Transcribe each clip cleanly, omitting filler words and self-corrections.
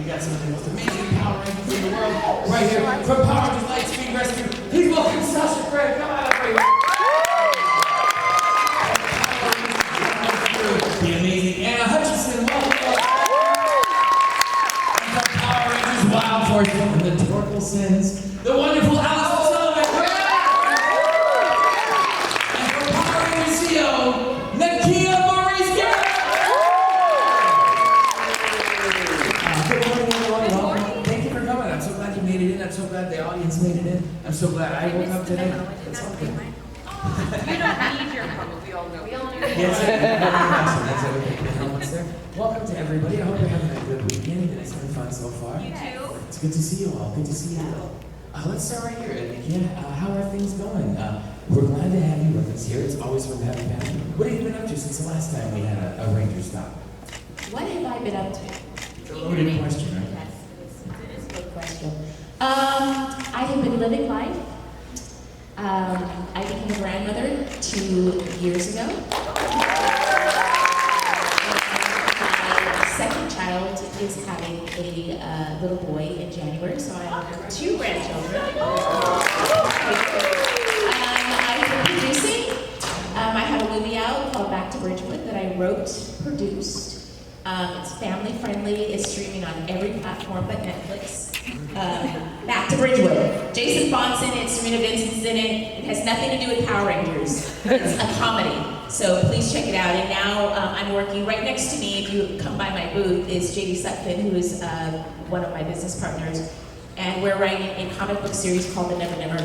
got some of the most amazing Power Rangers in the world right here from Power Rangers Lightspeed Rescue. Please welcome Sasha, Craig. Come on up right here. The amazing Anna Hutchinson. Welcome. And from Power Rangers Wild Force and the Torkelsons, the wonderful Alyson, Sullivan. And from Power Rangers Zeo, Nakia. I'm so glad the audience made it in. I'm so glad I woke up today. It's all good. You don't need your phone. We all know. We all know. Yes, that's okay. The helmet's there. Welcome to everybody. I hope you're having a good weekend. It's been fun so far. You too. It's good to see you all. Good to see you all. Let's start right here. Nakia, how are things going? We're glad to have you with us here. It's always fun to have you back. What have you been up to since the last time we had a Rangerstop? What have I been up to? It's a loaded question, right? Yes, it is a good question. I have been living life. I became a grandmother 2 years ago. My second child is having a little boy in January, so I have 2 grandchildren. I've been producing. I have a movie out called Back to Bridgewood that I wrote, produced. It's family friendly. It's streaming on every platform but Netflix. Back to Bridgewood. Jason Bond's in it, Serena Vincent's in it. It has nothing to do with Power Rangers. It's a comedy. So please check it out. And now I'm working right next to me, if you come by my booth, is JD Sutphin, who is one of my business partners. And we're writing a comic book series called The Never Never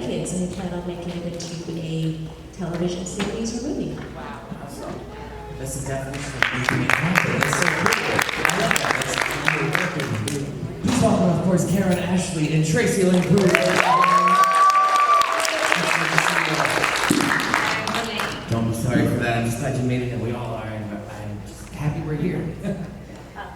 Kids, and we plan on making it into a television series or movie. Wow. Awesome. That's the definition of making it happen. That's so cool. I love that. That's really cool. Please welcome, of course, Karan, Ashley, and Tracy, Lynn, Cruz. Don't be sorry for that. I'm just glad you made it, and we all are. And I'm just happy we're here.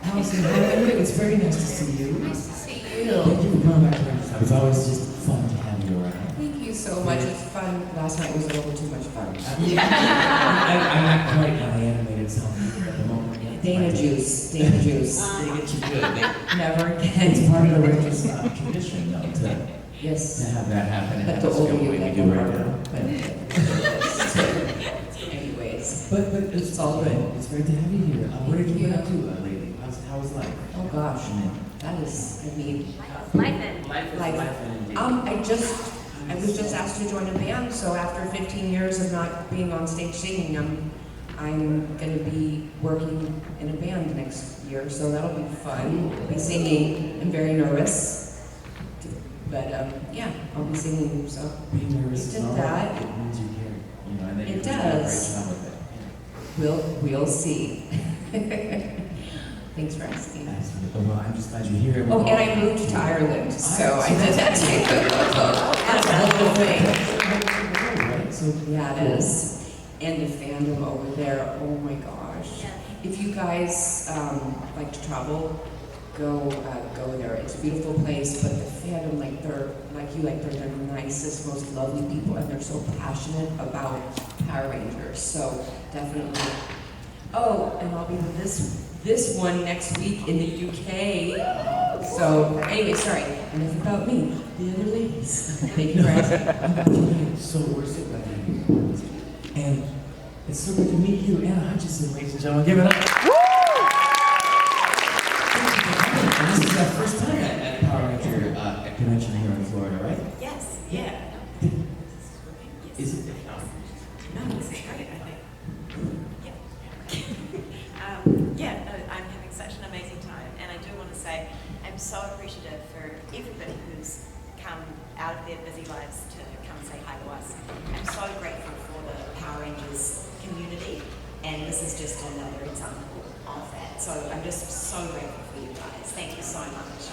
Alyson, how are you? It's very nice to see you. Nice to see you. Thank you for coming back to Rangerstop. It's always just fun to have you around. Thank you so much. It's fun. Last night was a little too much fun. I'm not quite on the animated song at the moment. Dana juice. They get you good. Never It's again. part of the Rangerstop tradition, though, to Yes. have that happen. But the older you get, the harder. Anyways. But it's all good. It's great to have you here. What have you been up to lately? How was life? Oh gosh, that is. I mean, Life in. Life is Like, life indeed. I was just asked to join a band. So after 15 years of not being on stage singing, I'm going to be working in a band next year, so that'll be fun. I'll be singing. I'm very nervous, but yeah, I'll be singing. So Being nervous is did normal. that. It means you care, you know, and that It you're doing a does. great job with it. we'll see. Thanks for asking. Absolutely. Well, I'm just glad you're here. Oh, and I moved to Ireland, so I did that too. That's a whole thing. Right? So Yeah, it is. And the fandom over there, oh my gosh. If you guys like to travel, go there. It's a beautiful place, but the fandom, they're the nicest, most lovely people, and they're so passionate about Power Rangers. So definitely. Oh, and I'll be with this one next week in the UK. So anyway, sorry. Enough about me. The other ladies. Thank you for asking. So we're so glad to have you. And it's so good to meet you, Anna Hutchinson, ladies and gentlemen. Give it up. And this is our first time at Power Ranger convention here in Florida, right? Yes, yeah. Is it? No, this is great, I think. I'm having such an amazing time, and I do want to say I'm so appreciative for everybody who's come out of their busy lives to come and say hi to us. I'm so grateful for the Power Rangers community, and this is just another example of that. So I'm just so grateful for you guys. Thank you so much.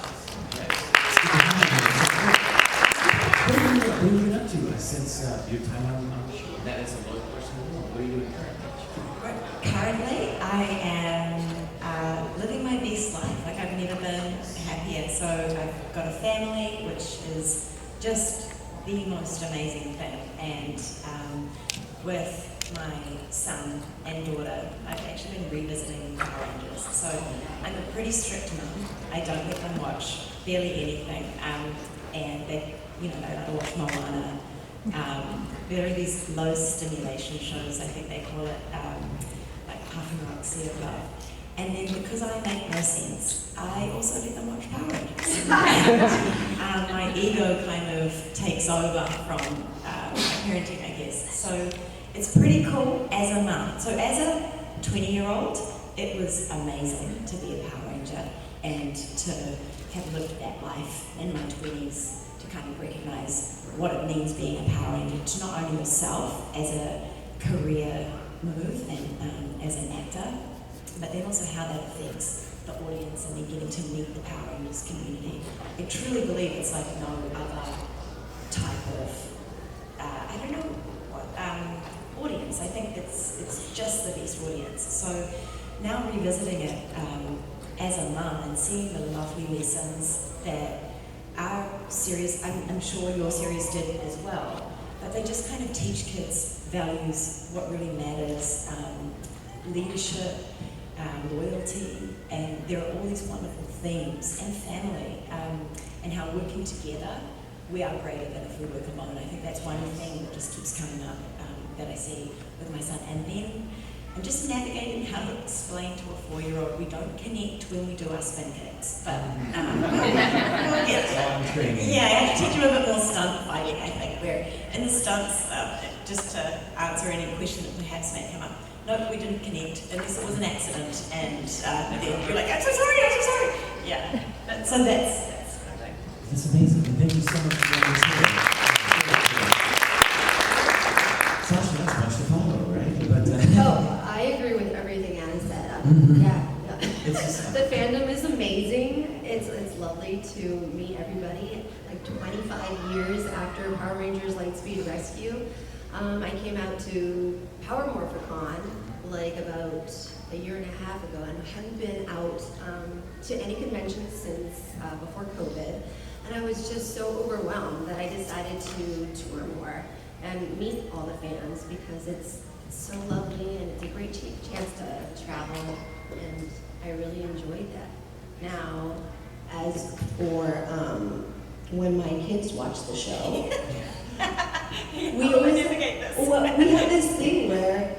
What have you been up to since your time on the show? That is a low question. What are you doing currently? Currently, I am living my best life. Like I've never been happier. So I've got a family, which is just the most amazing thing. And with my son and daughter, I've actually been revisiting Power Rangers. So I'm a pretty strict mum. I don't let them watch barely anything. And they, they like to watch Moana. There are these low stimulation shows, I think they call it, like Puff and Rock, Sea of Love. And then because I make no sense, I also let them watch Power Rangers. My ego kind of takes over from my parenting, I guess. So it's pretty cool as a mum. So as a 20-year-old, it was amazing to be a Power Ranger and to have lived that life in my 20s, to kind of recognise what it means being a Power Ranger, to not only yourself as a career move and as an actor, but then also how that affects the audience and then getting to meet the Power Rangers community. I truly believe it's like no other type of, I don't know what, audience. I think it's just the best audience. So now revisiting it as a mum and seeing the lovely lessons that our series, I'm sure your series did as well, but they just kind of teach kids values, what really matters, leadership, loyalty, and there are all these wonderful themes, and family, and how working together, we are greater than if we work alone. I think that's one thing that just keeps coming up that I see with my son. And then I'm just navigating how to explain to a 4-year-old we don't connect when we do our spin kicks, but yeah, I have to teach him a bit more stunt fighting, I think, where in the stunts, just to answer any question that perhaps may come up, no, we didn't connect unless it was an accident, and then you're like, I'm so sorry. Yeah, so that's what I do. That's amazing. Thank you so much for being here. Sasha, that's much to follow, right? But, I agree with everything Anna said. Mhm. Yeah. It's just, The fandom is amazing. It's lovely to meet everybody. Like 25 years after Power Rangers Lightspeed Rescue, I came out to Power Morphicon like about a year and a half ago, and I hadn't been out to any conventions since before COVID. And I was just so overwhelmed that I decided to tour more and meet all the fans, because it's so lovely and it's a great chance to travel, and I really enjoyed that. Now, as for when my kids watch the show, we have this thing where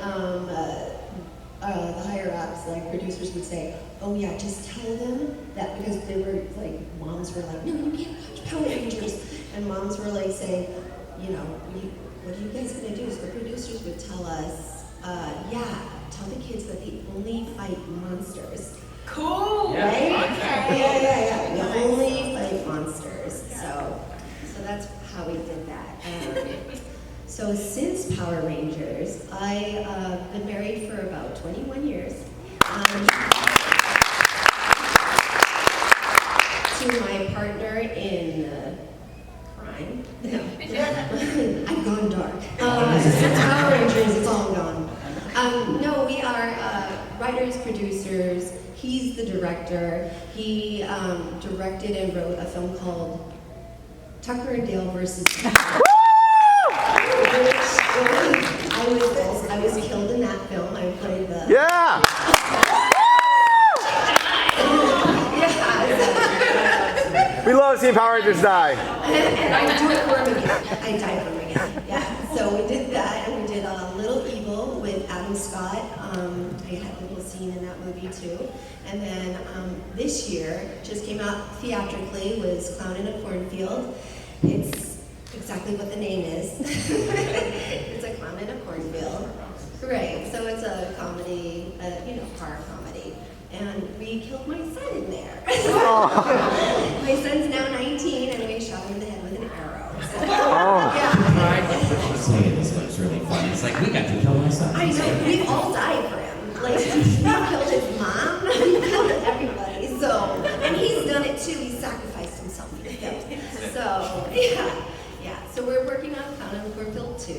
the higher ups, like producers, would say, "Oh yeah, just tell them that," because they were like, moms were like, "No, you can't watch Power Rangers," and moms were like saying, "What are you guys gonna do?" So the producers would tell us, tell the kids that they only fight monsters. Cool. Right? Okay. Yeah. You only fight monsters. So that's how we did that. So since Power Rangers, I've been married for about 21 years. To my partner in crime. No. I've gone dark. Since Power Rangers, it's all gone. No, we are writers, producers. He's the director. He directed and wrote a film called Tucker and Dale versus I was killed in that film. I played the... Yeah! We love seeing Power Rangers die. And I do it for him again. I died for him again. Yeah. So we did that, and we did Little Evil with Adam Scott. I had a little scene in that movie too. And then this year, just came out theatrically, was Clown in a Cornfield. It's exactly what the name is. It's a clown in a cornfield. Right, so it's a comedy, horror comedy. And we killed my son in there. My son's now 19, and we shot him in the head with an arrow. So, yeah. saying this looks really fun. It's like, we got to kill my son. I know, we've all died for him. Like, we killed his mom, we killed everybody. So, and he's done it too. He's sacrificed himself for the film. So, yeah. So we're working on Clown in the Cornfield 2.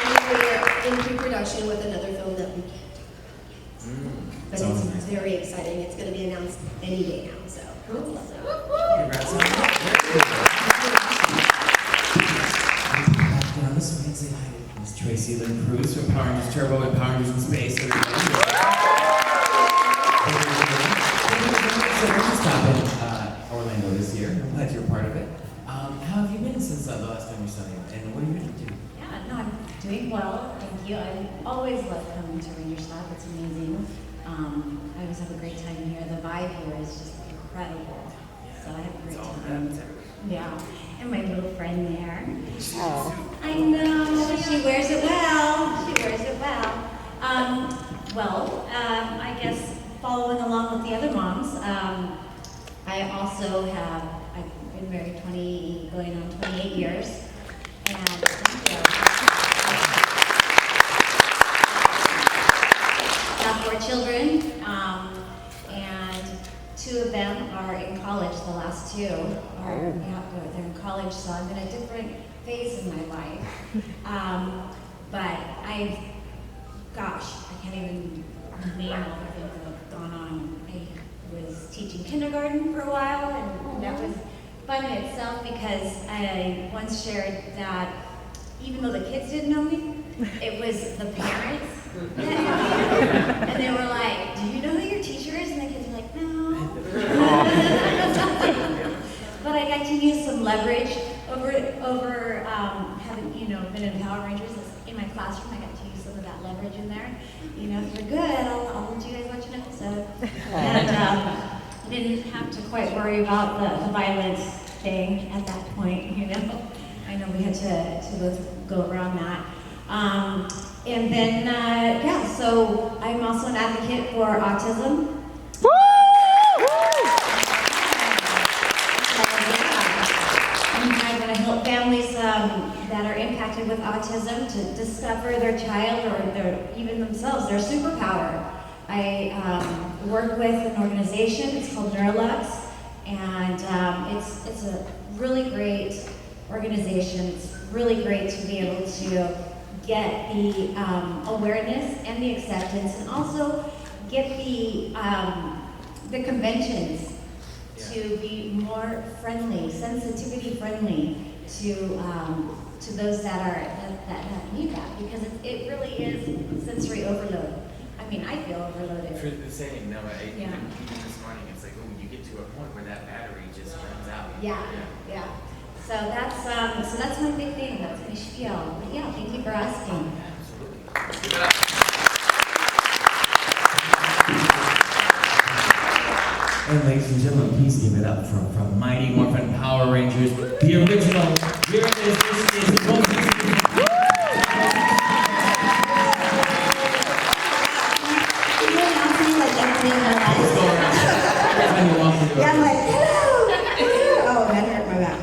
And we're in pre-production with another film that we can't talk about yet. But it's very exciting. It's going to be announced any day now. So, Congrats on that. Very good. This way, Tracy, Lynn, Cruz from Power Rangers Turbo and Power Rangers in Space. So Rangerstop in Orlando this year. I'm glad you're a part of it. How have you been since the last time we saw you? And what have you been up to? Yeah, no, I'm doing well, thank you. I always love coming to Rangerstop. It's amazing. I always have a great time here. The vibe here is just incredible. So I have a great time. Yeah, and my little friend there. Oh. I know, she wears it well. She wears it well. I guess following along with the other moms, I also have, I've been married going on 28 years. And thank you. Have 4 children, and 2 of them are in college. The last 2 are, they're in college, so I'm in a different phase in my life. But I can't even name all the things that have gone on. I was teaching kindergarten for a while, and that was fun in itself because I once shared that even though the kids didn't know me, it was the parents that knew me. And they were like, "Do you know who your teacher is?" And the kids were like, "No." But I got to use some leverage over having been in Power Rangers in my classroom. I got to use some of that leverage in there. If you're good, I'll let you guys watch an episode. And didn't have to quite worry about the violence thing at that point. I know we had to go around that. And then so I'm also an advocate for autism. I'm going to help families that are impacted with autism to discover their child or even themselves, their superpower. I work with an organization, it's called Neurolux, and it's a really great organization. It's really great to be able to get the awareness and the acceptance, and also get the conventions to be more friendly, sensitivity friendly to those that need that, because it really is sensory overload. I mean, I feel overloaded. For the same, no, even this morning, it's like, oh, you get to a point where that battery just runs out. Yeah. So that's my big thing. That's my spiel. But yeah, thank you for asking. Absolutely. Give it up. And ladies and gentlemen, please give it up from Mighty Morphin Power Rangers, the original. Here it is. This is Wilson. Yeah, I'm like, hello. Oh, that hurt my back.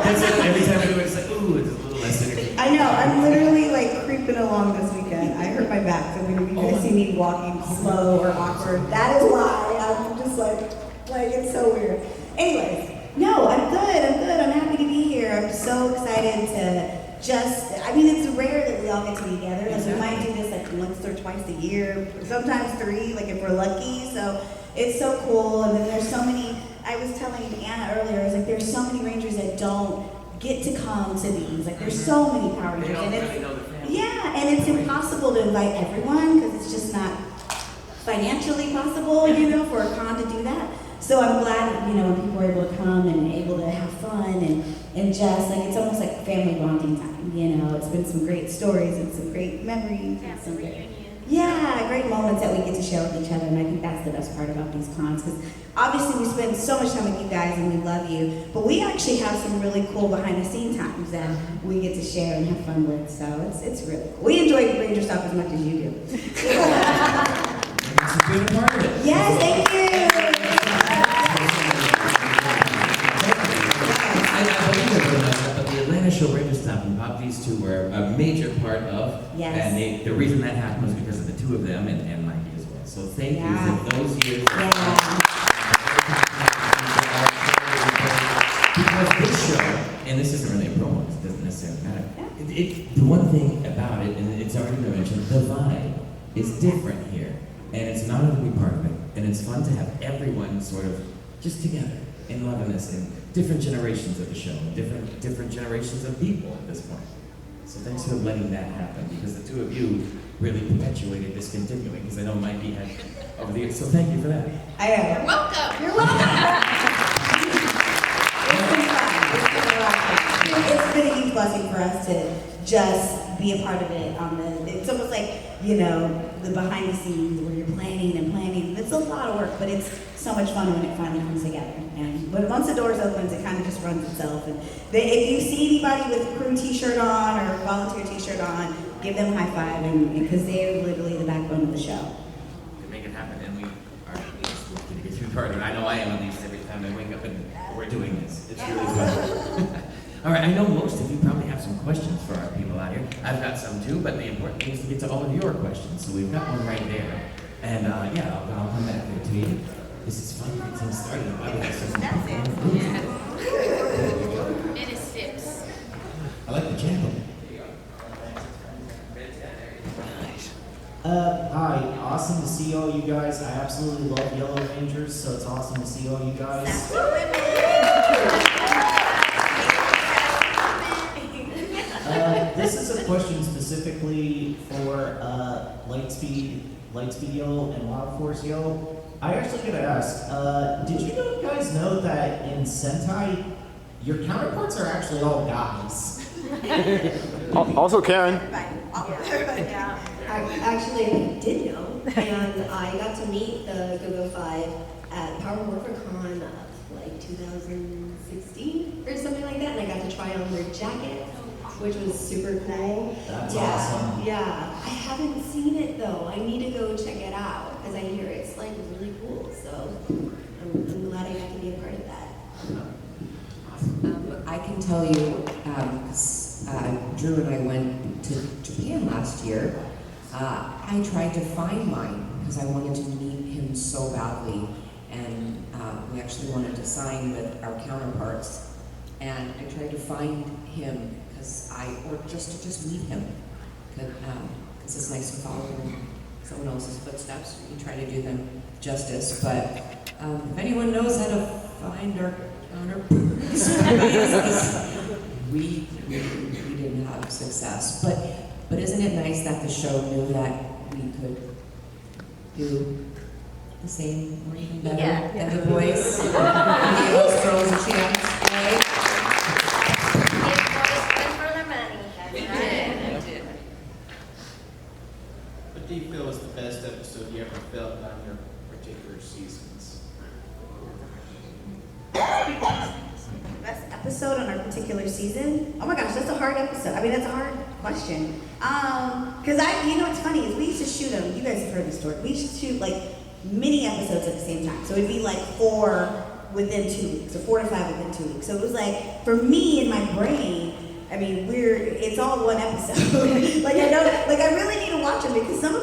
That's it. Every time I do it, it's like, ooh, it's a little less energy. I know. I'm literally like creeping along this weekend. I hurt my back, so when you guys see me walking slow or awkward, that is why. I'm just like it's so weird. Anyways, no, I'm good. I'm happy to be here. I'm so excited to it's rare that we all get to be together. Like, we might do this like once or twice a year, sometimes 3, like if we're lucky. So it's so cool. And then there's so many, I was telling Anna earlier, I was like, there's so many Rangers that don't get to come to these. Like there's so many Power Rangers. And it's impossible to invite everyone because it's just not financially possible, for a con to do that. So I'm glad, when people are able to come and able to have fun and just like, it's almost like family bonding time, It's been some great stories and some great memories. Yeah, some reunion. great moments that we get to share with each other, and I think that's the best part about these cons, because obviously we spend so much time with you guys and we love you, but we actually have some really cool behind-the-scenes times that we get to share and have fun with, so it's really cool. We enjoy Rangerstop as much as you do. Thanks for being a part of it. Yes, thank you! I believe it, but the Atlanta show Rangerstop and Pop, these 2 were a major part of. Yes. And the reason that happened was because of the 2 of them and Mikey as well. So thank you for those years. Because this show, and this isn't really a promo, it doesn't necessarily matter. The one thing about it, and it's already been mentioned, the vibe is different here. And it's an honor to be part of it. And it's fun to have everyone sort of just together in loving this, and different generations of the show, different generations of people at this point. So thanks for letting that happen, because the two of you really perpetuated this continuing, because I know Mikey had over the years. So thank you for that. I know. You're welcome. You're welcome. It's been fun. It's been a lot of fun. It's been a huge blessing for us to just be a part of it. It's almost like, you know, the behind the scenes where you're planning and planning. It's a lot of work, but it's so much fun when it finally comes together. And once the doors opens, it kind of just runs itself. And if you see anybody with a crew t-shirt on or a volunteer t-shirt on, give them a high five, because they are literally the backbone of the show. To make it happen, and we are just looking to get through part of it. I know I am, at least every time I wake up and we're doing this. It's really fun. All right, I know most of you probably have some questions for our people out here. I've got some too, but the important thing is to get to all of your questions. So we've got one right there. And yeah, I'll come back there to you. This is fun. Get things started. That's it. It is 6. I like the channel. Hi, awesome to see all you guys. I absolutely love Yellow Rangers, so it's awesome to see all you guys. This is a question specifically for Lightspeed Yellow and Wild Force Yellow. I actually gotta ask, did you guys know that in Sentai, your counterparts are actually all guys? Also Karen. Yeah. I did know, and I got to meet the Go-Go 5 at Power Morphicon like 2016 or something like that, and I got to try on their jacket, which was super cool. That's awesome. Yeah, I haven't seen it though. I need to go check it out because I hear it's like really cool. So I'm glad I got to be a part of that. I can tell you, because Drew and I went to Japan last year. I tried to find mine because I wanted to meet him so badly, and we actually wanted to sign with our counterparts. And I tried to find him or just to meet him, because it's nice to follow in someone else's footsteps. We try to do them justice, but if anyone knows how to find our counterparts, we didn't have success. But isn't it nice that the show knew that we could do the same or even better than the boys? Give those girls a chance, right? Give boys one for their money. That's right. What do you feel is the best episode you ever felt on your particular seasons? Best episode on our particular season? Oh my gosh, that's a hard episode. I mean, that's a hard question. Because you know what's funny is we used to shoot them. You guys have heard the story. We used to shoot like mini episodes at the same time. So it'd be like 4 within 2 weeks, or 4 to 5 within 2 weeks. So it was like, for me in my brain, I mean, it's all one episode. I really need to watch them because some of them